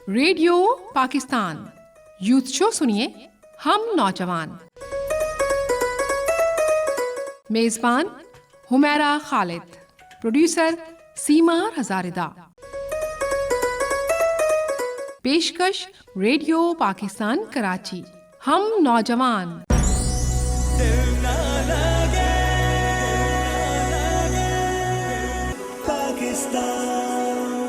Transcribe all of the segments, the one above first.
Radio Pakistan youth شو سنیے ہم نوجوان. میزبان حمیرہ خالد، پروڈیوسر سیما ہزاردہ. پیشکش ریڈیو پاکستان کراچی. ہم نوجوان.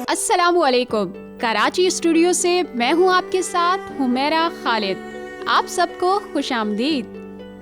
السلام علیکم. کراچی اسٹوڈیو سے میں ہوں آپ کے ساتھ حمیرہ خالد. آپ سب کو خوش آمدید.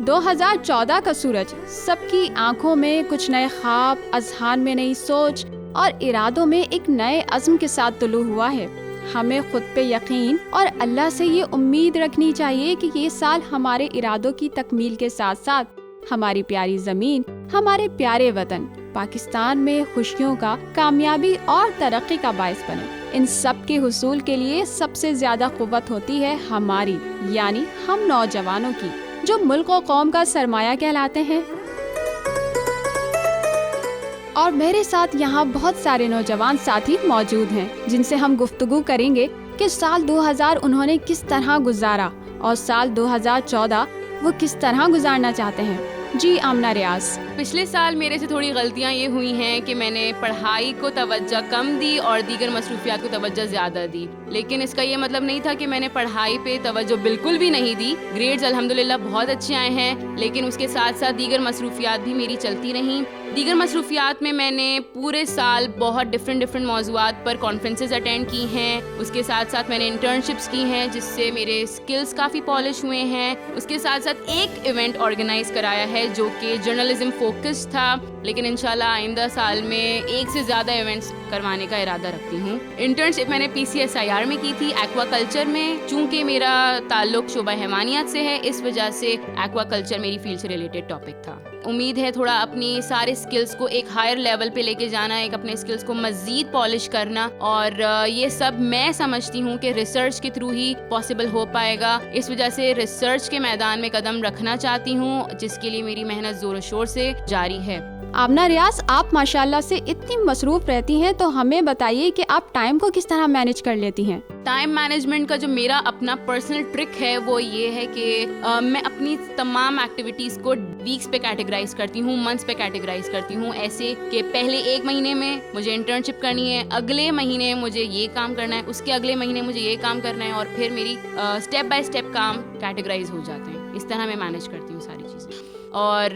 2014 کا سورج سب کی آنکھوں میں کچھ نئے خواب، اذہان میں نئی سوچ اور ارادوں میں ایک نئے عزم کے ساتھ طلوع ہوا ہے. ہمیں خود پہ یقین اور اللہ سے یہ امید رکھنی چاہیے کہ یہ سال ہمارے ارادوں کی تکمیل کے ساتھ ساتھ ہماری پیاری زمین، ہمارے پیارے وطن پاکستان میں خوشیوں کا، کامیابی اور ترقی کا باعث بنے. ان سب کے حصول کے لیے سب سے زیادہ قوت ہوتی ہے ہماری، یعنی ہم نوجوانوں کی، جو ملک و قوم کا سرمایہ کہلاتے ہیں. اور میرے ساتھ یہاں بہت سارے نوجوان ساتھی موجود ہیں جن سے ہم گفتگو کریں گے کہ سال 2000 انہوں نے کس طرح گزارا اور سال 2014 وہ کس طرح گزارنا چاہتے ہیں. جی آمنہ ریاض. پچھلے سال میرے سے تھوڑی غلطیاں یہ ہوئی ہیں کہ میں نے پڑھائی کو توجہ کم دی اور دیگر مصروفیات کو توجہ زیادہ دی، لیکن اس کا یہ مطلب نہیں تھا کہ میں نے پڑھائی پہ توجہ بالکل بھی نہیں دی. گریڈز الحمدللہ بہت اچھے آئے ہیں، لیکن اس کے ساتھ ساتھ دیگر مصروفیات بھی میری چلتی رہیں. دیگر مصروفیات میں نے پورے سال بہت ڈفرینٹ موضوعات پر کانفرنسز اٹینڈ کی ہیں. اس کے ساتھ ساتھ میں نے انٹرنشپس کی ہیں جس سے میرے اسکلز کافی پالش ہوئے ہیں. اس کے ساتھ ساتھ ایک ایونٹ آرگنائز کرایا ہے جو کہ جرنلزم فوکس تھا، لیکن انشاءاللہ آئندہ سال میں ایک سے زیادہ ایونٹس کروانے کا ارادہ رکھتی ہوں. انٹرنشپ میں نے PCSIR میں کی تھی ایکوا کلچر میں. چونکہ میرا تعلق شعبہ حیوانیات سے ہے، اس وجہ سے ایکوا کلچر میری فیلڈ سے ریلیٹڈ ٹاپک تھا. امید ہے تھوڑا اپنی سارے اسکلز کو ایک ہائر لیول پہ لے کے جانا، ایک اپنے اسکلز کو مزید پالش کرنا، اور یہ سب میں سمجھتی ہوں کہ ریسرچ کے تھرو ہی پاسبل ہو پائے گا. اس وجہ سے ریسرچ کے میدان میں قدم رکھنا چاہتی ہوں، جس کے لیے میری محنت زور و شور سے جاری ہے. آمنہ ریاض، آپ ماشاءاللہ سے اتنی مصروف رہتی ہیں، تو ہمیں بتائیے کہ آپ ٹائم کو کس طرح مینیج کر لیتی ہیں. ٹائم مینجمنٹ کا جو میرا اپنا پرسنل ٹرک ہے وہ یہ ہے کہ میں اپنی تمام ایکٹیویٹیز کو ویکس پہ کیٹیگرائز کرتی ہوں، منتھس پہ کیٹیگرائز کرتی ہوں. ایسے کہ پہلے ایک مہینے میں مجھے انٹرنشپ کرنی ہے، اگلے مہینے مجھے یہ کام کرنا ہے، اس کے اگلے مہینے مجھے یہ کام کرنا ہے، اور پھر میری اسٹیپ بائی اسٹیپ کام کیٹیگرائز ہو جاتے ہیں. اس طرح میں مینیج کرتی ہوں ساری چیزیں. اور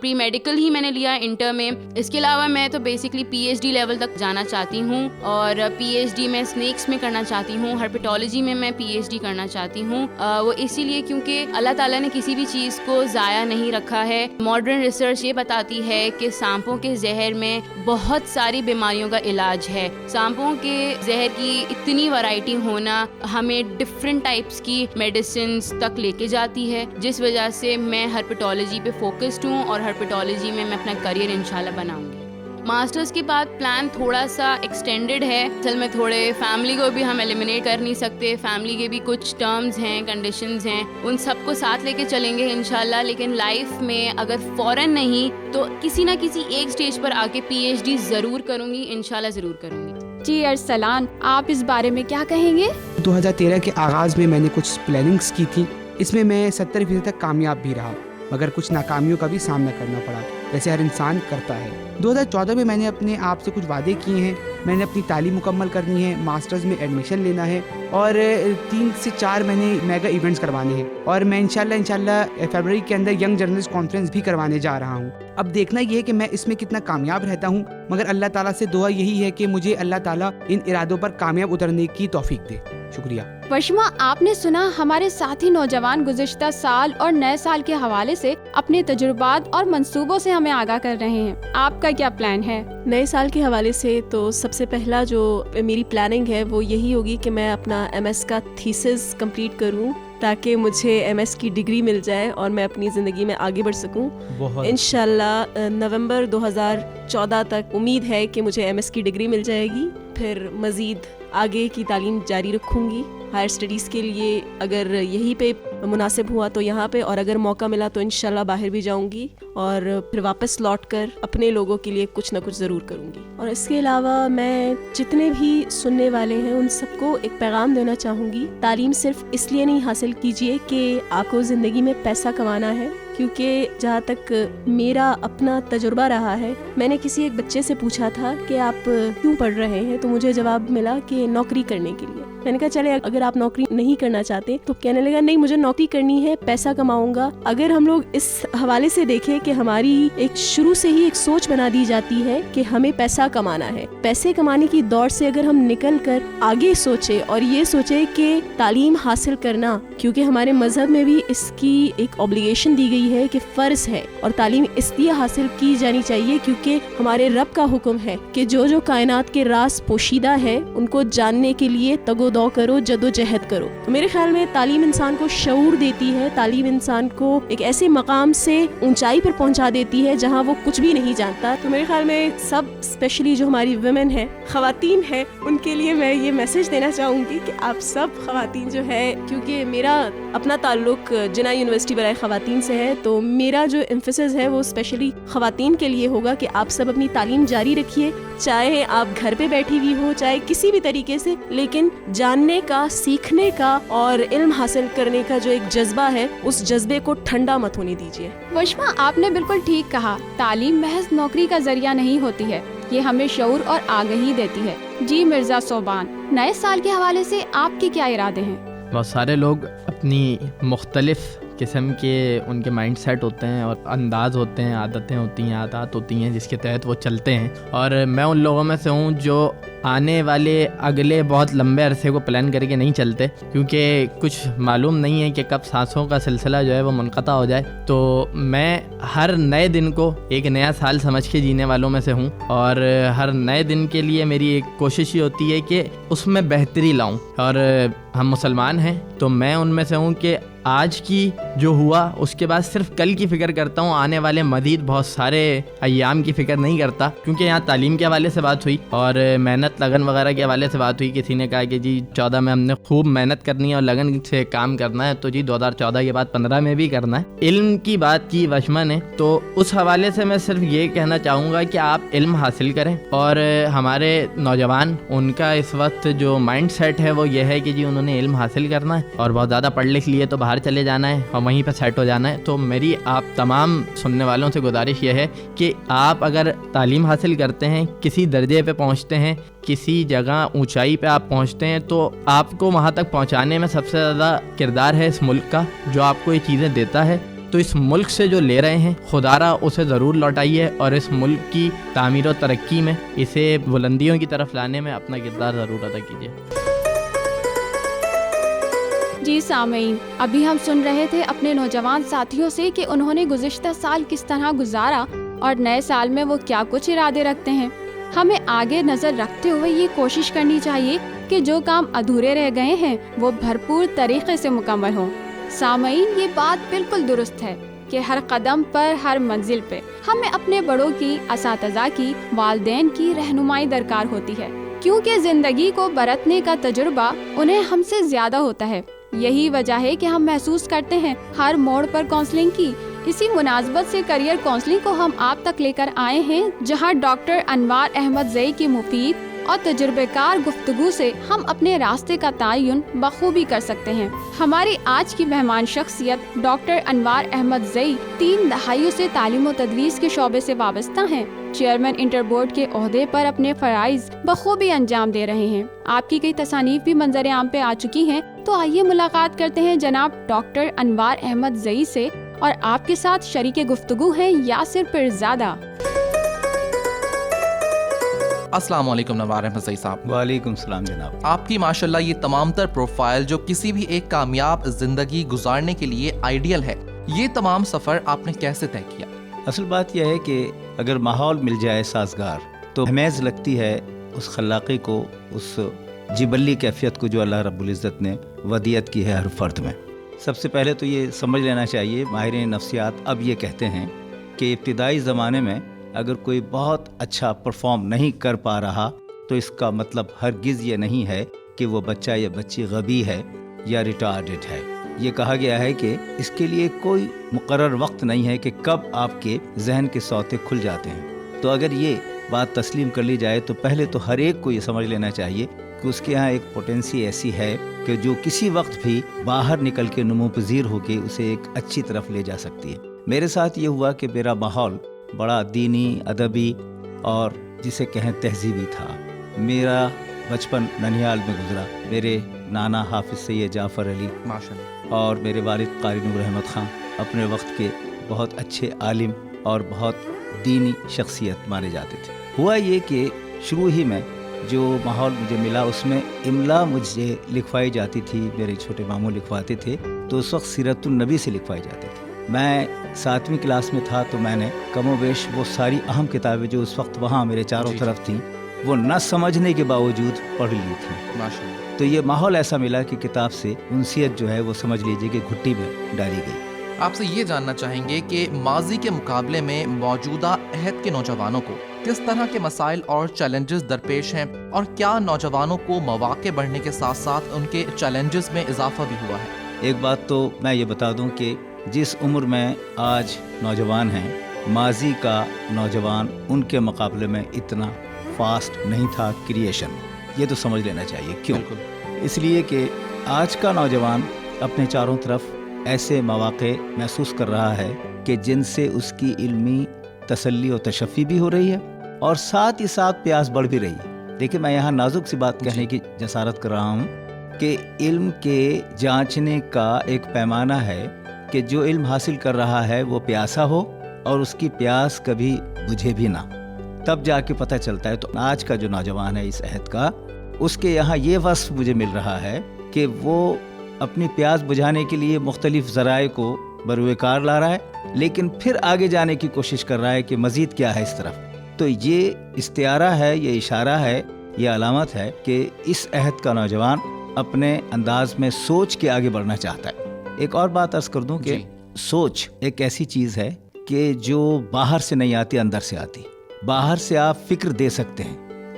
پری میڈیکل ہی میں نے لیا انٹر میں. اس کے علاوہ میں تو بیسکلی PhD لیول تک جانا چاہتی ہوں، اور PhD میں اسنیکس میں کرنا چاہتی ہوں. ہرپیٹالوجی میں PhD کرنا چاہتی ہوں. وہ اسی لیے کیونکہ اللہ تعالیٰ نے کسی بھی چیز کو ضائع نہیں رکھا ہے. ماڈرن ریسرچ یہ بتاتی ہے کہ سانپوں کے زہر میں بہت ساری بیماریوں کا علاج ہے. سانپوں کے زہر کی اتنی ورائٹی ہونا ہمیں ڈفرینٹ ٹائپس کی میڈیسنس تک لے کے جاتی ہے، جس وجہ سے میں ہرپیٹالوجی پہ فوکسڈ ہوں، اور ہرپیٹالوجی میں اپنا کریئر انشاءاللہ بناؤں گی. ماسٹرز کے بعد پلان تھوڑا سا ایکسٹینڈڈ ہے. اصل میں تھوڑے فیملی کو بھی ہم ایلیمنیٹ کر نہیں سکتے، فیملی کے بھی کچھ ٹرمز ہیں، کنڈیشنز ہیں، ان سب کو ساتھ لے کے چلیں گے انشاءاللہ. لیکن لائف میں اگر فوراً نہیں تو کسی نہ کسی ایک سٹیج پر آ کے PhD ضرور کروں گی، انشاءاللہ ضرور کروں گی. جی ارسلان، آپ اس بارے میں کیا کہیں گے؟ 2013 کے آغاز میں نے کچھ پلاننگز کی تھی. اس میں 70% تک کامیاب بھی رہا، مگر کچھ ناکامیوں کا بھی سامنا کرنا پڑا، جیسے ہر انسان کرتا ہے. 2014 میں نے اپنے آپ سے کچھ وعدے کیے ہیں. میں نے اپنی تعلیم مکمل کرنی ہے، ماسٹرز میں ایڈمیشن لینا ہے، اور 3 سے 4 مہینے میگا ایونٹس کروانے ہیں. اور میں انشاءاللہ فیبرری کے اندر ینگ جرنلسٹ کانفرنس بھی کروانے جا رہا ہوں. اب دیکھنا یہ ہے کہ میں اس میں کتنا کامیاب رہتا ہوں، مگر اللہ تعالیٰ سے دعا یہی ہے کہ مجھے اللہ تعالیٰ ان ارادوں پر کامیاب اترنے کی توفیق دے. شکریہ. وشما، آپ نے سنا ہمارے ساتھی نوجوان گزشتہ سال اور نئے سال کے حوالے سے اپنے تجربات اور منصوبوں سے ہمیں آگاہ کر رہے ہیں. آپ کا کیا پلان ہے نئے سال کے حوالے سے؟ تو سب سے پہلا جو میری پلاننگ ہے وہ یہی ہوگی کہ میں اپنا MS کا تھیسس کمپلیٹ کروں، تاکہ مجھے MS کی ڈگری مل جائے اور میں اپنی زندگی میں آگے بڑھ سکوں. انشاءاللہ نومبر 2014 تک امید ہے کہ مجھے MS کی ڈگری مل جائے گی. پھر مزید آگے کی تعلیم جاری رکھوں گی. ہائر اسٹڈیز کے لیے اگر یہیں پہ مناسب ہوا تو یہاں پہ, اور اگر موقع ملا تو انشاءاللہ باہر بھی جاؤں گی, اور پھر واپس لوٹ کر اپنے لوگوں کے لیے کچھ نہ کچھ ضرور کروں گی. اور اس کے علاوہ میں جتنے بھی سننے والے ہیں ان سب کو ایک پیغام دینا چاہوں گی, تعلیم صرف اس لیے نہیں حاصل کیجیے کہ آپ کو زندگی میں پیسہ کمانا ہے, کیونکہ جہاں تک میرا اپنا تجربہ رہا ہے, میں نے کسی ایک بچے سے پوچھا تھا کہ آپ کیوں پڑھ رہے ہیں, تو مجھے جواب ملا کہ نوکری کرنے کے لیے. میں نے کہا چلے اگر آپ نوکری نہیں کرنا چاہتے, تو کہنے لگا نہیں مجھے نوکری کرنی ہے, پیسہ کماؤں گا. اگر ہم لوگ اس حوالے سے دیکھیں کہ ہماری ایک شروع سے ہی ایک سوچ بنا دی جاتی ہے کہ ہمیں پیسہ کمانا ہے, پیسے کمانے کی دوڑ سے اگر ہم نکل کر آگے سوچے اور یہ سوچے کہ تعلیم حاصل کرنا, کیونکہ ہمارے مذہب میں بھی اس کی ایک obligation دی گئی ہے کہ فرض ہے, اور تعلیم اس لیے حاصل کی جانی چاہیے کیونکہ ہمارے رب کا حکم ہے کہ جو کائنات کے راز پوشیدہ ہے ان کو جاننے کے لیے تگ و دو کرو, جد و جہد کرو. تو میرے خیال میں تعلیم انسان کو شعور دیتی ہے, تعلیم انسان کو ایک ایسے مقام سے اونچائی پر پہنچا دیتی ہے جہاں وہ کچھ بھی نہیں جانتا. تو میرے خیال میں سب اسپیشلی جو ہماری ویمن ہیں, خواتین ہیں, ان کے لیے میں یہ میسج دینا چاہوں گی کہ آپ سب خواتین جو ہے, کیونکہ میرا اپنا تعلق جناح یونیورسٹی برائے خواتین سے ہے, تو میرا جو ایمفیسس ہے وہ اسپیشلی خواتین کے لیے ہوگا کہ آپ سب اپنی تعلیم جاری رکھیے, چاہے آپ گھر پہ بیٹھی ہوئی ہو, چاہے کسی بھی طریقے سے, لیکن جاننے کا, سیکھنے کا اور علم حاصل کرنے کا جو ایک جذبہ ہے, اس جذبے کو ٹھنڈا مت ہونے دیجیے. وشما, آپ نے بالکل ٹھیک کہا, تعلیم محض نوکری کا ذریعہ نہیں ہوتی ہے, یہ ہمیں شعور اور آگہی دیتی ہے. جی مرزا صوبان, نئے سال کے حوالے سے آپ کے کیا ارادے ہیں؟ بہت سارے لوگ اپنی مختلف قسم کے ان کے مائنڈ سیٹ ہوتے ہیں اور انداز ہوتے ہیں, عادتیں ہوتی ہیں, عادات ہوتی ہیں جس کے تحت وہ چلتے ہیں, اور میں ان لوگوں میں سے ہوں جو آنے والے اگلے بہت لمبے عرصے کو پلان کر کے نہیں چلتے, کیونکہ کچھ معلوم نہیں ہے کہ کب سانسوں کا سلسلہ جو ہے وہ منقطع ہو جائے. تو میں ہر نئے دن کو ایک نیا سال سمجھ کے جینے والوں میں سے ہوں, اور ہر نئے دن کے لیے میری ایک کوشش یہ ہوتی ہے کہ اس میں بہتری لاؤں. اور ہم مسلمان ہیں تو میں ان میں سے ہوں کہ آج کی جو ہوا اس کے بعد صرف کل کی فکر کرتا ہوں, آنے والے مزید بہت سارے ایام کی فکر نہیں کرتا. کیونکہ یہاں تعلیم کے حوالے سے بات ہوئی اور محنت لگن وغیرہ کے حوالے سے بات ہوئی. کسی نے کہا کہ جی 14 میں ہم نے خوب محنت کرنی ہے اور لگن سے کام کرنا ہے, تو جی 2014 کے بعد 15 میں بھی کرنا ہے. علم کی بات کی وشما نے, تو اس حوالے سے میں صرف یہ کہنا چاہوں گا کہ آپ علم حاصل کریں. اور ہمارے نوجوان, ان کا اس وقت جو مائنڈ سیٹ ہے وہ یہ ہے کہ جی انہوں نے علم حاصل کرنا ہے اور بہت زیادہ پڑھ لکھ لیے تو باہر چلے جانا ہے اور وہیں پہ سیٹ ہو جانا ہے. تو میری آپ تمام سننے والوں سے گزارش یہ ہے کہ آپ اگر تعلیم حاصل کرتے ہیں, کسی درجے پہ پہنچتے ہیں, کسی جگہ اونچائی پہ آپ پہنچتے ہیں, تو آپ کو وہاں تک پہنچانے میں سب سے زیادہ کردار ہے اس ملک کا جو آپ کو یہ چیزیں دیتا ہے. تو اس ملک سے جو لے رہے ہیں خدا را اسے ضرور لوٹائیے, اور اس ملک کی تعمیر و ترقی میں, اسے بلندیوں کی طرف لانے میں اپنا کردار ضرور ادا کیجیے. جی سامعین, ابھی ہم سن رہے تھے اپنے نوجوان ساتھیوں سے کہ انہوں نے گزشتہ سال کس طرح گزارا اور نئے سال میں وہ کیا کچھ ارادے رکھتے ہیں. ہمیں آگے نظر رکھتے ہوئے یہ کوشش کرنی چاہیے کہ جو کام ادھورے رہ گئے ہیں وہ بھرپور طریقے سے مکمل ہوں. سامعین, یہ بات بالکل درست ہے کہ ہر قدم پر, ہر منزل پہ ہمیں اپنے بڑوں کی, اساتذہ کی, والدین کی رہنمائی درکار ہوتی ہے, کیونکہ زندگی کو برتنے کا تجربہ انہیں ہم سے زیادہ ہوتا ہے. یہی وجہ ہے کہ ہم محسوس کرتے ہیں ہر موڑ پر کاؤنسلنگ کی. اسی مناسبت سے کریئر کاؤنسلنگ کو ہم آپ تک لے کر آئے ہیں, جہاں ڈاکٹر انوار احمد زئی کی مفید اور تجربے کار گفتگو سے ہم اپنے راستے کا تعین بخوبی کر سکتے ہیں. ہماری آج کی مہمان شخصیت ڈاکٹر انوار احمد زئی 3 دہائیوں سے تعلیم و تدریس کے شعبے سے وابستہ ہیں. چیئرمین انٹر بورڈ کے عہدے پر اپنے فرائض بخوبی انجام دے رہے ہیں. آپ کی کئی تصانیف بھی منظر عام پہ آ چکی ہیں. تو آئیے ملاقات کرتے ہیں جناب ڈاکٹر انوار احمد زئی سے, اور آپ کے ساتھ شریک گفتگو ہیں یاسر پیرزادہ. السلام علیکم نوار احمد زئی صاحب. وعلیکم السلام جناب. آپ کی ماشاءاللہ یہ تمام تر پروفائل جو کسی بھی ایک کامیاب زندگی گزارنے کے لیے آئیڈیل ہے, یہ تمام سفر آپ نے کیسے طے کیا؟ اصل بات یہ ہے کہ اگر ماحول مل جائے سازگار تو حمیز لگتی ہے اس خلاقی کو, اس جبلی کیفیت کو جو اللہ رب العزت نے ودیعت کی ہے ہر فرد میں. سب سے پہلے تو یہ سمجھ لینا چاہیے, ماہرین نفسیات اب یہ کہتے ہیں کہ ابتدائی زمانے میں اگر کوئی بہت اچھا پرفارم نہیں کر پا رہا تو اس کا مطلب ہرگز یہ نہیں ہے کہ وہ بچہ یا بچی غبی ہے یا ریٹارڈڈ ہے. یہ کہا گیا ہے کہ اس کے لیے کوئی مقرر وقت نہیں ہے کہ کب آپ کے ذہن کے سوتے کھل جاتے ہیں. تو اگر یہ بات تسلیم کر لی جائے تو پہلے تو ہر ایک کو یہ سمجھ لینا چاہیے کہ اس کے ہاں ایک پوٹینسی ایسی ہے کہ جو کسی وقت بھی باہر نکل کے نمو پذیر ہو کے اسے ایک اچھی طرف لے جا سکتی ہے. میرے ساتھ یہ ہوا کہ میرا ماحول بڑا دینی، ادبی اور جسے کہیں تہذیبی تھا. میرا بچپن ننیال میں گزرا. میرے نانا حافظ سید جعفر علی ماشاءاللہ اور میرے والد قاری نور احمد خان اپنے وقت کے بہت اچھے عالم اور بہت دینی شخصیت مانے جاتے تھے. ہوا یہ کہ شروع ہی میں جو ماحول مجھے ملا اس میں املا مجھے لکھوائی جاتی تھی. میرے چھوٹے ماموں لکھواتے تھے تو اس وقت سیرت النبی سے لکھوائی جاتی تھی. میں 7ویں کلاس میں تھا تو میں نے کم و بیش وہ ساری اہم کتابیں جو اس وقت وہاں میرے چاروں طرف تھیں وہ نہ سمجھنے کے باوجود پڑھ لی تھی. ماشاءاللہ. تو یہ ماحول ایسا ملا کہ کتاب سے انسیت جو ہے وہ سمجھ لیجیے کہ گھٹی میں ڈالی گئی. آپ سے یہ جاننا چاہیں گے کہ ماضی کے مقابلے میں موجودہ عہد کے نوجوانوں کو کس طرح کے مسائل اور چیلنجز درپیش ہیں اور کیا نوجوانوں کو مواقع بڑھنے کے ساتھ ساتھ ان کے چیلنجز میں اضافہ بھی ہوا ہے؟ ایک بات تو میں یہ بتا دوں کہ جس عمر میں آج نوجوان ہیں ماضی کا نوجوان ان کے مقابلے میں اتنا فاسٹ نہیں تھا کریشن. یہ تو سمجھ لینا چاہیے. کیوں؟ اس لیے کہ آج کا نوجوان اپنے چاروں طرف ایسے مواقع محسوس کر رہا ہے کہ جن سے اس کی علمی تسلی و تشفی بھی ہو رہی ہے اور ساتھ ہی ساتھ پیاس بڑھ بھی رہی ہے. دیکھیں میں یہاں نازک سی بات کہنے کی جسارت کر رہا ہوں کہ علم کے جانچنے کا ایک پیمانہ ہے کہ جو علم حاصل کر رہا ہے وہ پیاسا ہو اور اس کی پیاس کبھی بجھے بھی نہ، تب جا کے پتہ چلتا ہے. تو آج کا جو نوجوان ہے اس عہد کا، اس کے یہاں یہ وصف مجھے مل رہا ہے کہ وہ اپنی پیاس بجھانے کے لیے مختلف ذرائع کو بروئے کار لا رہا ہے لیکن پھر آگے جانے کی کوشش کر رہا ہے کہ مزید کیا ہے اس طرف. تو یہ استعارہ ہے، یہ اشارہ ہے، یہ علامت ہے کہ اس عہد کا نوجوان اپنے انداز میں سوچ کے آگے بڑھنا چاہتا ہے. ایک اور بات عرض کر دوں کہ سوچ ایک ایسی چیز ہے کہ جو باہر سے نہیں آتی، اندر سے آتی. باہر سے آپ فکر دے سکتے ہیں،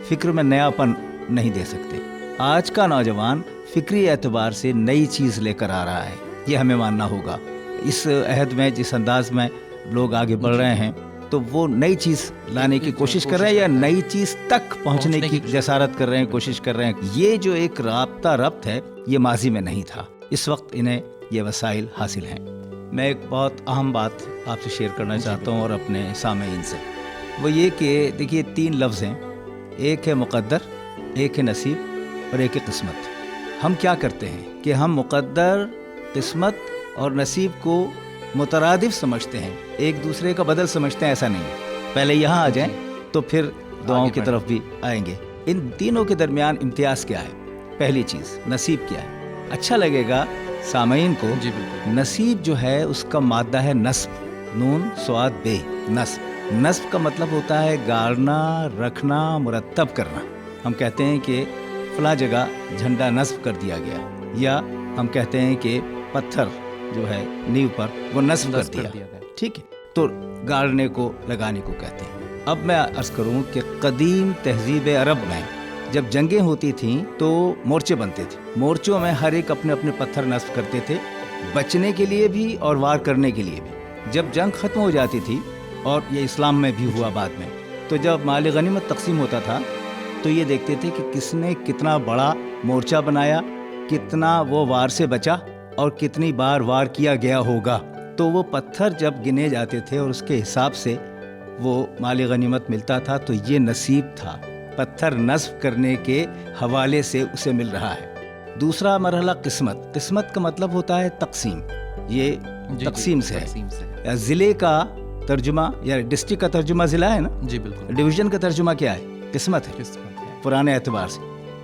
فکر میں نیا پن نہیں دے سکتے. آج کا نوجوان فکری اعتبار سے نئی چیز لے کر آ رہا ہے، یہ ہمیں ماننا ہوگا. اس عہد میں جس انداز میں لوگ آگے بڑھ رہے ہیں تو وہ نئی چیز لانے کی کوشش کر رہے ہیں یا نئی چیز تک پہنچنے کی جسارت کر رہے ہیں، کوشش کر رہے ہیں. یہ جو ایک ربط ہے یہ ماضی میں نہیں تھا. اس وقت انہیں یہ وسائل حاصل ہیں. میں ایک بہت اہم بات آپ سے شیئر کرنا چاہتا ہوں اور اپنے سامعین سے. وہ یہ کہ دیکھیے 3 لفظ ہیں، ایک ہے مقدر، ایک ہے نصیب اور ایک ہے قسمت. ہم کیا کرتے ہیں کہ ہم مقدر، قسمت اور نصیب کو مترادف سمجھتے ہیں، ایک دوسرے کا بدل سمجھتے ہیں. ایسا نہیں ہے. پہلے یہاں آ جائیں تو پھر دعاؤں کی طرف بھی آئیں گے. ان تینوں کے درمیان امتیاز کیا ہے؟ پہلی چیز نصیب کیا ہے. اچھا لگے گا سامعین کو. نصیب جو ہے اس کا مادہ ہے نصب، نون صاد بے، نصب. نصب کا مطلب ہوتا ہے گاڑنا، رکھنا، مرتب کرنا. ہم کہتے ہیں کہ فلاں جگہ جھنڈا نصب کر دیا گیا، یا ہم کہتے ہیں کہ پتھر جو ہے نیو پر وہ نصب کر دیا. ٹھیک ہے، تو گاڑنے کو، لگانے کو کہتے ہیں. اب میں عرض کروں کہ قدیم تہذیب عرب میں جب جنگیں ہوتی تھیں تو مورچے بنتے تھے. مورچوں میں ہر ایک اپنے اپنے پتھر نصب کرتے تھے، بچنے کے لیے بھی اور وار کرنے کے لیے بھی. جب جنگ ختم ہو جاتی تھی، اور یہ اسلام میں بھی ہوا بعد میں، تو جب مال غنیمت تقسیم ہوتا تھا تو یہ دیکھتے تھے کہ کس نے کتنا بڑا مورچہ بنایا، کتنا وہ وار سے بچا اور کتنی بار وار کیا گیا ہوگا. تو وہ پتھر جب گنے جاتے تھے اور اس کے حساب سے وہ مال غنیمت ملتا تھا تو یہ نصیب تھا. پتھر نصب کرنے کے حوالے سے اسے مل رہا ہے. دوسرا مرحلہ قسمت. قسمت کا مطلب ہوتا ہے تقسیم. یہ تقسیم سے ہے. ضلع کا ترجمہ یا ڈسٹرکٹ کا ترجمہ ضلع ہے نا. جی بالکل. ڈویژن کا ترجمہ کیا ہے؟ قسمت ہے پرانے اعتبار سے.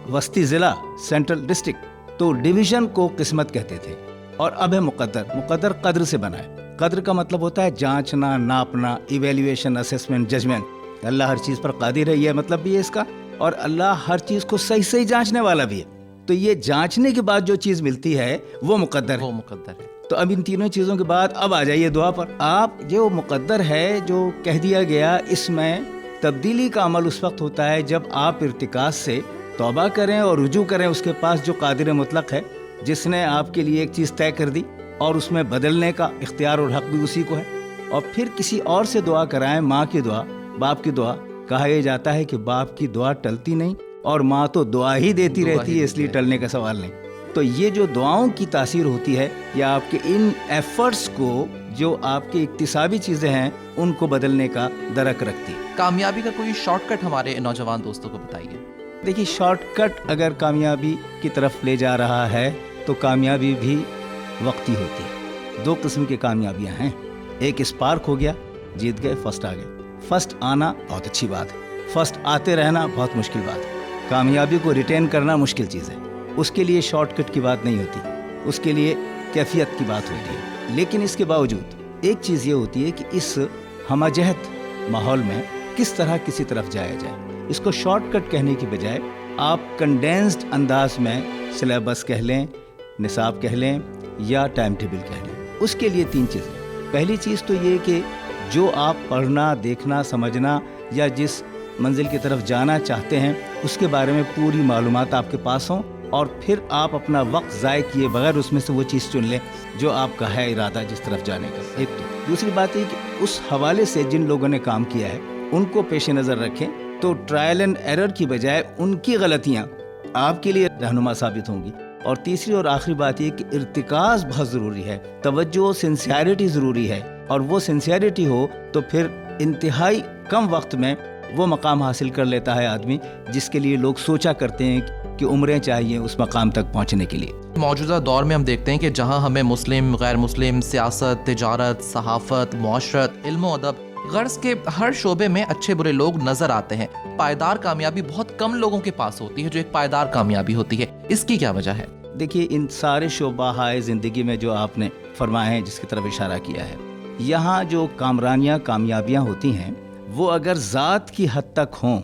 وسطی ضلع، سینٹرل ڈسٹرکٹ، تو ڈویژن کو قسمت کہتے تھے. اور اب ہے مقدر. مقدر قدر سے بنا ہے. قدر کا مطلب ہوتا ہے جانچنا، ناپنا، ایویلیویشن، اسیسمنٹ، ججمنٹ. اللہ ہر چیز پر قادر ہے، یہ مطلب بھی ہے اس کا. اور اللہ ہر چیز کو صحیح صحیح جانچنے والا بھی ہے. تو یہ جانچنے کے بعد جو چیز ملتی ہے وہ مقدر ہے. تو اب ان تینوں چیزوں کے بعد اب آ جائیے دعا پر. آپ جو مقدر ہے جو کہہ دیا گیا، اس میں تبدیلی کا عمل اس وقت ہوتا ہے جب آپ ارتکاز سے توبہ کریں اور رجوع کریں اس کے پاس جو قادر مطلق ہے، جس نے آپ کے لیے ایک چیز طے کر دی اور اس میں بدلنے کا اختیار اور حق بھی اسی کو ہے، اور پھر کسی اور سے دعا کرائیں، ماں کی دعا، باپ کی دعا. کہا یہ جاتا ہے کہ باپ کی دعا ٹلتی نہیں اور ماں تو دعا ہی دیتی رہتی ہے، اس لیے ٹلنے کا سوال نہیں. تو یہ جو دعاؤں کی تاثیر ہوتی ہے یہ آپ کے ان ایفرٹس کو، جو آپ کی اکتسابی چیزیں ہیں، ان کو بدلنے کا درک رکھتی ہے. کامیابی کا کوئی شارٹ کٹ ہمارے نوجوان دوستوں کو بتائیے. دیکھیے، شارٹ کٹ اگر کامیابی کی طرف لے جا رہا ہے تو کامیابی بھی وقتی ہوتی ہے. دو قسم کی کامیابیاں ہیں. ایک اسپارک ہو گیا، جیت گئے، فرسٹ آ گئے. فرسٹ آنا بہت اچھی بات ہے، فرسٹ آتے رہنا بہت مشکل بات ہے. کامیابی کو ریٹین کرنا مشکل چیز ہے. اس کے لیے شارٹ کٹ کی بات نہیں ہوتی، اس کے لیے کیفیت کی بات ہوتی ہے. لیکن اس کے باوجود ایک چیز یہ ہوتی ہے کہ اس ہمہ ماحول میں کس طرح کسی طرف جایا جائے. اس کو شارٹ کٹ کہنے کی بجائے آپ کنڈینسڈ انداز میں سلیبس کہہ لیں، نصاب کہہ لیں یا ٹائم ٹیبل کہہ لیں. اس کے لیے 3 چیزیں. پہلی چیز تو یہ کہ جو آپ پڑھنا، دیکھنا، سمجھنا یا جس منزل کی طرف جانا چاہتے ہیں اس کے بارے میں پوری معلومات آپ کے پاس ہوں، اور پھر آپ اپنا وقت ضائع کیے بغیر اس میں سے وہ چیز چن لیں جو آپ کا ہے ارادہ جس طرف جانے کا. ایک تو دوسری بات یہ کہ اس حوالے سے جن لوگوں نے کام کیا ہے ان کو پیش نظر رکھیں تو ٹرائل اینڈ ایرر کی بجائے ان کی غلطیاں آپ کے لیے رہنما ثابت ہوں گی. اور تیسری اور آخری بات یہ کہ ارتکاز بہت ضروری ہے، توجہ، سنسیئرٹی ضروری ہے. اور وہ سنسیئرٹی ہو تو پھر انتہائی کم وقت میں وہ مقام حاصل کر لیتا ہے آدمی جس کے لیے لوگ سوچا کرتے ہیں کہ عمریں چاہیے اس مقام تک پہنچنے کے لیے. موجودہ دور میں ہم دیکھتے ہیں کہ جہاں ہمیں مسلم، غیر مسلم، سیاست، تجارت، صحافت، معاشرت، علم و ادب، غرض کے ہر شعبے میں اچھے برے لوگ نظر آتے ہیں، پائیدار کامیابی بہت کم لوگوں کے پاس ہوتی ہے جو ایک پائیدار کامیابی ہوتی ہے. اس کی کیا وجہ ہے؟ دیکھیے، ان سارے شعبہ ہائے زندگی میں جو آپ نے فرمائے ہیں، جس کی طرف اشارہ کیا ہے، یہاں جو کامرانیاں، کامیابیاں ہوتی ہیں وہ اگر ذات کی حد تک ہوں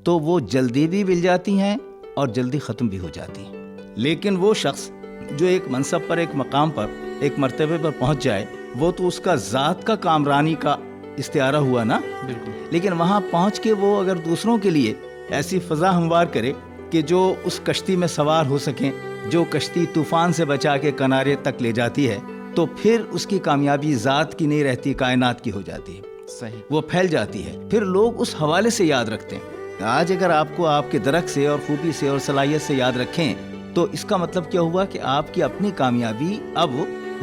تو وہ جلدی بھی مل جاتی ہیں اور جلدی ختم بھی ہو جاتی ہیں. لیکن وہ شخص جو ایک منصب پر، ایک مقام پر، ایک مرتبے پر پہنچ جائے، وہ تو اس کا ذات کا کامرانی کا استعارہ ہوا نا. بالکل. لیکن وہاں پہنچ کے وہ اگر دوسروں کے لیے ایسی فضا ہموار کرے کہ جو اس کشتی میں سوار ہو سکیں، جو کشتی طوفان سے بچا کے کنارے تک لے جاتی ہے، تو پھر اس کی کامیابی ذات کی نہیں رہتی، کائنات کی ہو جاتی ہے. صحیح. وہ پھیل جاتی ہے، پھر لوگ اس حوالے سے یاد رکھتے ہیں. آج اگر آپ کو آپ کے درک سے اور خوبی سے اور صلاحیت سے یاد رکھیں تو اس کا مطلب کیا ہوا کہ آپ کی اپنی کامیابی اب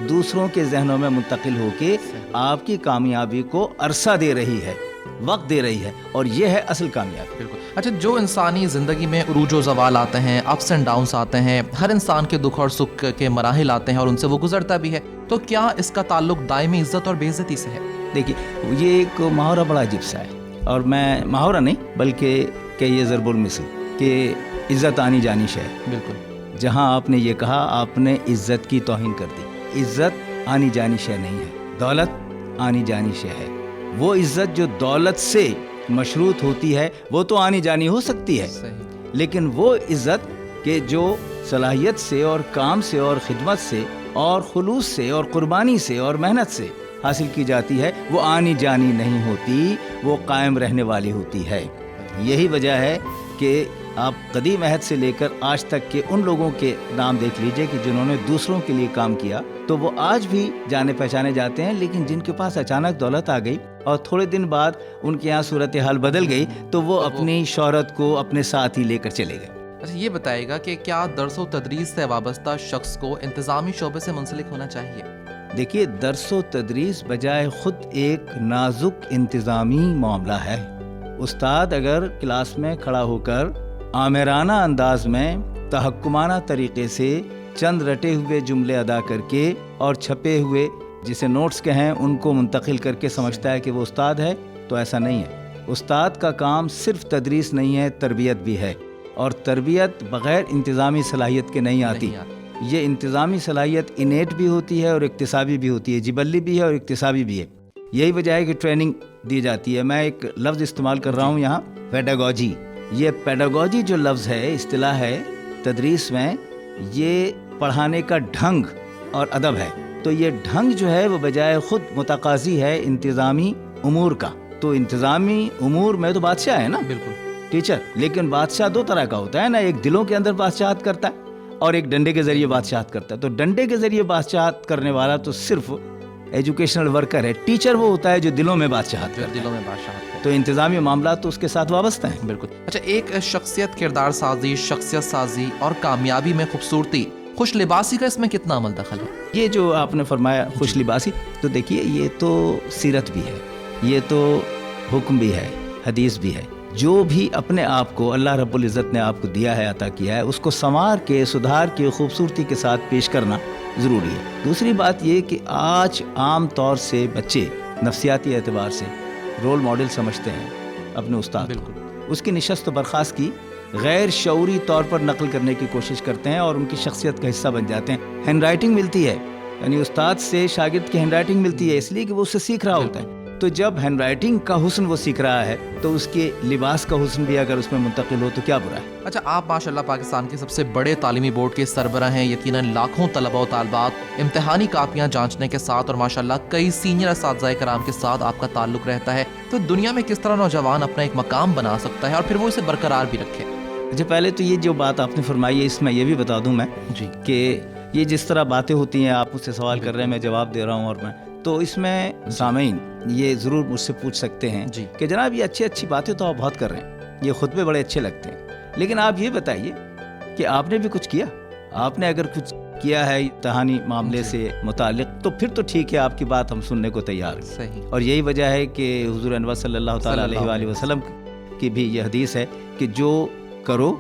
دوسروں کے ذہنوں میں منتقل ہو کے آپ کی کامیابی کو عرصہ دے رہی ہے، وقت دے رہی ہے، اور یہ ہے اصل کامیابی. بالکل. اچھا، جو انسانی زندگی میں عروج و زوال آتے ہیں، اپس اینڈ ڈاؤنس آتے ہیں، ہر انسان کے دکھ اور سکھ کے مراحل آتے ہیں اور ان سے وہ گزرتا بھی ہے، تو کیا اس کا تعلق دائمی عزت اور بے عزتی سے ہے؟ دیکھیے، یہ ایک محاورہ بڑا عجیب سا ہے، اور میں محاورہ نہیں بلکہ کہ یہ ضرب المثل کہ عزت آنی جانی شے. بالکل. جہاں آپ نے یہ کہا، آپ نے عزت کی توہین کر دی. عزت آنی جانی شے نہیں ہے، دولت آنی جانی شے ہے. وہ عزت جو دولت سے مشروط ہوتی ہے وہ تو آنی جانی ہو سکتی ہے. صحیح. لیکن وہ عزت کہ جو صلاحیت سے اور کام سے اور خدمت سے اور خلوص سے اور قربانی سے اور محنت سے حاصل کی جاتی ہے، وہ آنی جانی نہیں ہوتی، وہ قائم رہنے والی ہوتی ہے. یہی وجہ ہے کہ آپ قدیم عہد سے لے کر آج تک کے ان لوگوں کے نام دیکھ لیجئے کہ جنہوں نے دوسروں کے لیے کام کیا تو وہ آج بھی جانے پہچانے جاتے ہیں. لیکن جن کے پاس اچانک دولت آ گئی اور تھوڑے دن بعد ان کے یہاں صورتحال بدل گئی تو وہ اپنی شہرت کو اپنے ساتھ ہی لے کر چلے گئے. اچھا، یہ بتائے گا کہ کیا درس و تدریس سے وابستہ شخص کو انتظامی شعبے سے منسلک ہونا چاہیے؟ دیکھیے، درس و تدریس بجائے خود ایک نازک انتظامی معاملہ ہے. استاد اگر کلاس میں کھڑا ہو کر آمرانہ انداز میں تحکمانہ طریقے سے چند رٹے ہوئے جملے ادا کر کے اور چھپے ہوئے جسے نوٹس کہیں ان کو منتقل کر کے سمجھتا ہے کہ وہ استاد ہے، تو ایسا نہیں ہے. استاد کا کام صرف تدریس نہیں ہے، تربیت بھی ہے، اور تربیت بغیر انتظامی صلاحیت کے نہیں آتی. یہ انتظامی صلاحیت انیٹ بھی ہوتی ہے اور اکتسابی بھی ہوتی ہے، جبلی بھی ہے اور اکتسابی بھی ہے. یہی وجہ ہے کہ ٹریننگ دی جاتی ہے. میں ایک لفظ استعمال کر رہا ہوں یہاں، پیڈاگوجی. یہ پیڈاگوجی جو لفظ ہے، اصطلاح ہے تدریس میں، یہ پڑھانے کا ڈھنگ اور ادب ہے. تو یہ ڈھنگ جو ہے وہ بجائے خود متقاضی ہے انتظامی امور کا. تو انتظامی امور میں تو بادشاہ ہے نا بالکل ٹیچر، لیکن بادشاہ دو طرح کا ہوتا ہے نا، ایک دلوں کے اندر بادشاہت کرتا ہے اور ایک ڈنڈے کے ذریعے بادشاہت کرتا ہے. تو ڈنڈے کے ذریعے بادشاہت کرنے والا تو صرف ایجوکیشنل ورکر ہے. ٹیچر وہ ہوتا ہے جو دلوں میں بادشاہت کرتا ہے. دلوں میں بادشاہت. تو انتظامی معاملات تو اس کے ساتھ وابستہ ہیں. بالکل. اچھا، ایک شخصیت کردار سازی، شخصیت سازی اور کامیابی میں خوبصورتی، خوش لباسی کا اس میں کتنا عمل دخل ہے؟ یہ جو آپ نے فرمایا خوش لباسی، تو دیکھیے یہ تو سیرت بھی ہے، یہ تو حکم بھی ہے، حدیث بھی ہے. جو بھی اپنے آپ کو اللہ رب العزت نے آپ کو دیا ہے، عطا کیا ہے، اس کو سنوار کے، سدھار کے، خوبصورتی کے ساتھ پیش کرنا ضروری ہے. دوسری بات یہ کہ آج عام طور سے بچے نفسیاتی اعتبار سے رول ماڈل سمجھتے ہیں اپنے استاد. بالکل. اس کی نشست و برخاست کی غیر شعوری طور پر نقل کرنے کی کوشش کرتے ہیں اور ان کی شخصیت کا حصہ بن جاتے ہیں. ہینڈ رائٹنگ ملتی ہے، یعنی استاد سے شاگرد کی ہینڈ رائٹنگ ملتی ہے اس لیے کہ وہ اس سے سیکھ رہا ہوتا ہے. تو جب ہینڈ رائٹنگ کا حسن وہ سیکھ رہا ہے تو اس کے لباس کا حسن بھی اگر اس میں منتقل ہو تو کیا برا ہے. اچھا، آپ ماشاءاللہ پاکستان کے سب سے بڑے تعلیمی بورڈ کے سربراہ ہیں. یقیناً لاکھوں طلباء و طالبات امتحانی کاپیاں جانچنے کے ساتھ اور ماشاءاللہ کئی سینئر اساتذہ کرام کے ساتھ آپ کا تعلق رہتا ہے. تو دنیا میں کس طرح نوجوان اپنا ایک مقام بنا سکتا ہے اور پھر وہ اسے برقرار بھی رکھے؟ اچھا، پہلے تو یہ جو بات آپ نے فرمائی ہے اس میں یہ بھی بتا دوں میں جی کہ یہ جس طرح باتیں ہوتی ہیں، آپ مجھ سے سوال کر رہے ہیں، میں جواب دے رہا ہوں، اور میں تو اس میں سامعین یہ ضرور مجھ سے پوچھ سکتے ہیں جی کہ جناب یہ اچھی باتیں تو آپ بہت کر رہے ہیں، یہ خطبے بڑے اچھے لگتے ہیں، لیکن آپ یہ بتائیے کہ آپ نے بھی کچھ کیا؟ آپ نے اگر کچھ کیا ہے امتحانی معاملے سے متعلق تو پھر تو ٹھیک ہے، آپ کی بات ہم سننے کو تیار ہیں. صحیح. اور یہی وجہ ہے کہ حضور انور صلی اللہ تعالیٰ علیہ وآلہ وسلم کی بھی یہ حدیث ہے کہ جو کرو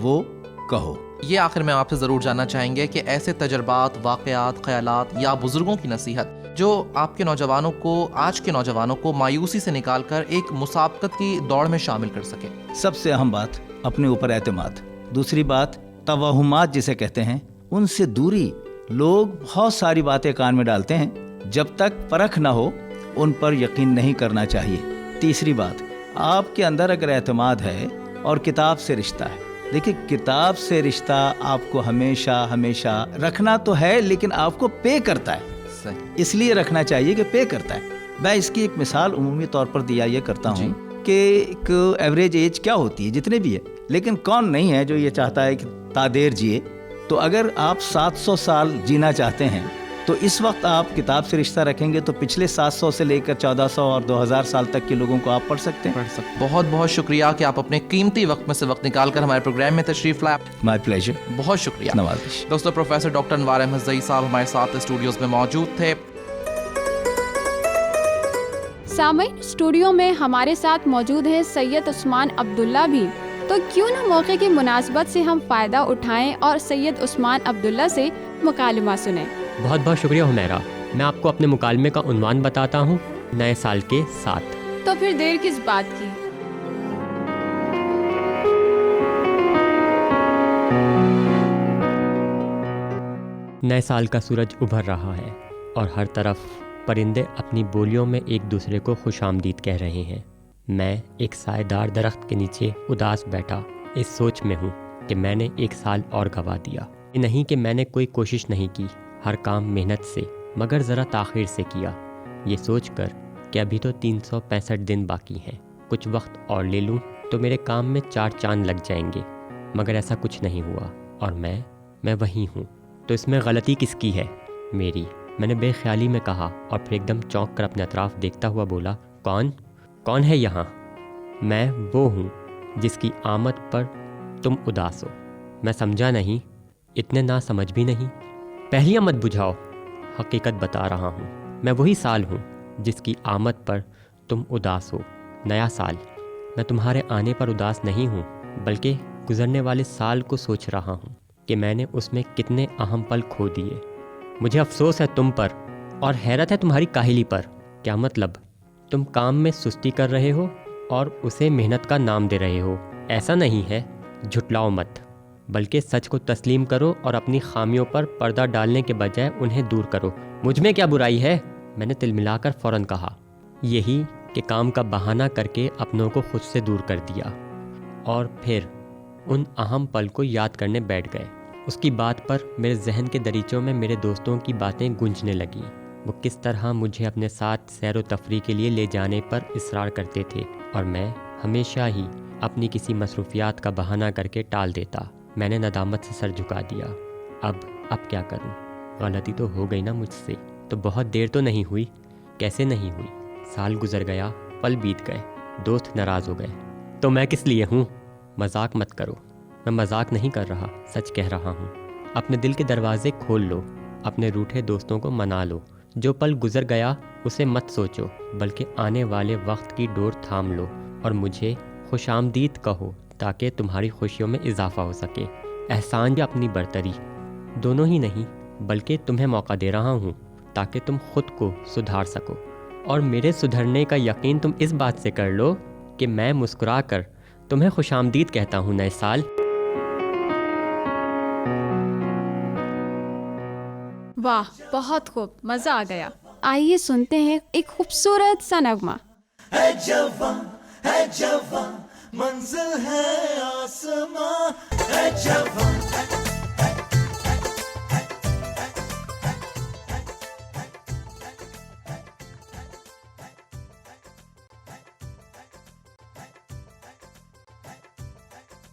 وہ کہو. یہ آخر میں آپ سے ضرور جاننا چاہیں گے کہ ایسے تجربات، واقعات، خیالات یا بزرگوں کی نصیحت جو آپ کے نوجوانوں کو، آج کے نوجوانوں کو مایوسی سے نکال کر ایک مسابقت کی دوڑ میں شامل کر سکے. سب سے اہم بات اپنے اوپر اعتماد. دوسری بات توہمات جسے کہتے ہیں، ان سے دوری. لوگ بہت ساری باتیں کان میں ڈالتے ہیں، جب تک پرکھ نہ ہو ان پر یقین نہیں کرنا چاہیے. تیسری بات، آپ کے اندر اگر اعتماد ہے اور کتاب سے رشتہ ہے، دیکھیں کتاب سے رشتہ آپ کو ہمیشہ رکھنا تو ہے، لیکن آپ کو پے کرتا ہے. صحیح. اس لیے رکھنا چاہیے کہ پے کرتا ہے. میں اس کی ایک مثال عمومی طور پر دیا یہ کرتا ہوں کہ ایک ایوریج ایج کیا ہوتی ہے، جتنے بھی ہے، لیکن کون نہیں ہے جو یہ چاہتا ہے کہ تادیر جیے. تو اگر آپ 700 سال جینا چاہتے ہیں تو اس وقت آپ کتاب سے رشتہ رکھیں گے تو پچھلے 700 سے لے کر 1400 اور 2000 سال تک کے لوگوں کو آپ پڑھ سکتے ہیں. بہت بہت شکریہ کہ آپ اپنے قیمتی وقت میں سے وقت نکال کر ہمارے پروگرام میں تشریف لائے. مائی پلیجر. بہت شکریہ. نوازش. دوستو، پروفیسر ڈاکٹر انوار احمد زئی صاحب ہمارے ساتھ اسٹوڈیوز میں موجود تھے. سامعین، اسٹوڈیو میں ہمارے ساتھ موجود ہیں سید عثمان عبداللہ بھی. تو کیوں نہ موقع کی مناسبت سے ہم فائدہ اٹھائیں اور سید عثمان عبداللہ سے مکالمہ سنیں. بہت بہت شکریہ حمیرہ. میں آپ کو اپنے مکالمے کا عنوان بتاتا ہوں، نئے سال کے ساتھ. تو پھر دیر کس بات کی؟ نئے سال کا سورج ابھر رہا ہے اور ہر طرف پرندے اپنی بولیوں میں ایک دوسرے کو خوش آمدید کہہ رہے ہیں. میں ایک سائے دار درخت کے نیچے اداس بیٹھا اس سوچ میں ہوں کہ میں نے ایک سال اور گوا دیا. یہ نہیں کہ میں نے کوئی کوشش نہیں کی، ہر کام محنت سے مگر ذرا تاخیر سے کیا. یہ سوچ کر کہ ابھی تو 365 دن باقی ہیں، کچھ وقت اور لے لوں تو میرے کام میں 4 چاند لگ جائیں گے، مگر ایسا کچھ نہیں ہوا اور میں وہیں ہوں. تو اس میں غلطی کس کی ہے؟ میری. میں نے بے خیالی میں کہا اور پھر ایک دم چونک کر اپنے اطراف دیکھتا ہوا بولا، کون ہے یہاں؟ میں وہ ہوں جس کی آمد پر تم اداس ہو. میں سمجھا نہیں، اتنے نہ سمجھ بھی نہیں. پہلیاں مت بجھاؤ، حقیقت بتا رہا ہوں. میں وہی سال ہوں جس کی آمد پر تم اداس ہو. نیا سال. میں تمہارے آنے پر اداس نہیں ہوں، بلکہ گزرنے والے سال کو سوچ رہا ہوں کہ میں نے اس میں کتنے اہم پل کھو دیے. مجھے افسوس ہے تم پر اور حیرت ہے تمہاری کاہلی پر. کیا مطلب؟ تم کام میں سستی کر رہے ہو اور اسے محنت کا نام دے رہے ہو. ایسا نہیں ہے. جھٹلاؤ مت، بلکہ سچ کو تسلیم کرو اور اپنی خامیوں پر پردہ ڈالنے کے بجائے انہیں دور کرو. مجھ میں کیا برائی ہے؟ میں نے تل ملا کر فوراً کہا. یہی کہ کام کا بہانہ کر کے اپنوں کو خود سے دور کر دیا اور پھر ان اہم پل کو یاد کرنے بیٹھ گئے. اس کی بات پر میرے ذہن کے دریچوں میں میرے دوستوں کی باتیں گونجنے لگیں. وہ کس طرح مجھے اپنے ساتھ سیر و تفریح کے لیے لے جانے پر اصرار کرتے تھے اور میں ہمیشہ ہی اپنی کسی مصروفیات کا بہانہ کر کے ٹال دیتا۔ میں نے ندامت سے سر جھکا دیا۔ اب کیا کروں؟ غلطی تو ہو گئی نا مجھ سے، تو بہت دیر تو نہیں ہوئی؟ کیسے نہیں ہوئی؟ سال گزر گیا، پل بیت گئے، دوست ناراض ہو گئے، تو میں کس لیے ہوں؟ مذاق مت کرو، میں مذاق نہیں کر رہا، سچ کہہ رہا ہوں۔ اپنے دل کے دروازے کھول لو، اپنے روٹھے دوستوں کو منا لو۔ جو پل گزر گیا اسے مت سوچو، بلکہ آنے والے وقت کی ڈور تھام لو اور مجھے خوش آمدید کہو تاکہ تمہاری خوشیوں میں اضافہ ہو سکے۔ احسان یا اپنی برتری دونوں ہی نہیں، بلکہ تمہیں موقع دے رہا ہوں تاکہ تم خود کو سدھار سکو، اور میرے سدھرنے کا یقین تم اس بات سے کر لو کہ میں مسکرا کر تمہیں خوش آمدید کہتا ہوں نئے سال۔ واہ، بہت خوب، مزہ آ گیا۔ آئیے سنتے ہیں ایک خوبصورت سا نغمہ۔ ہے جوان منزل ہے آسماں،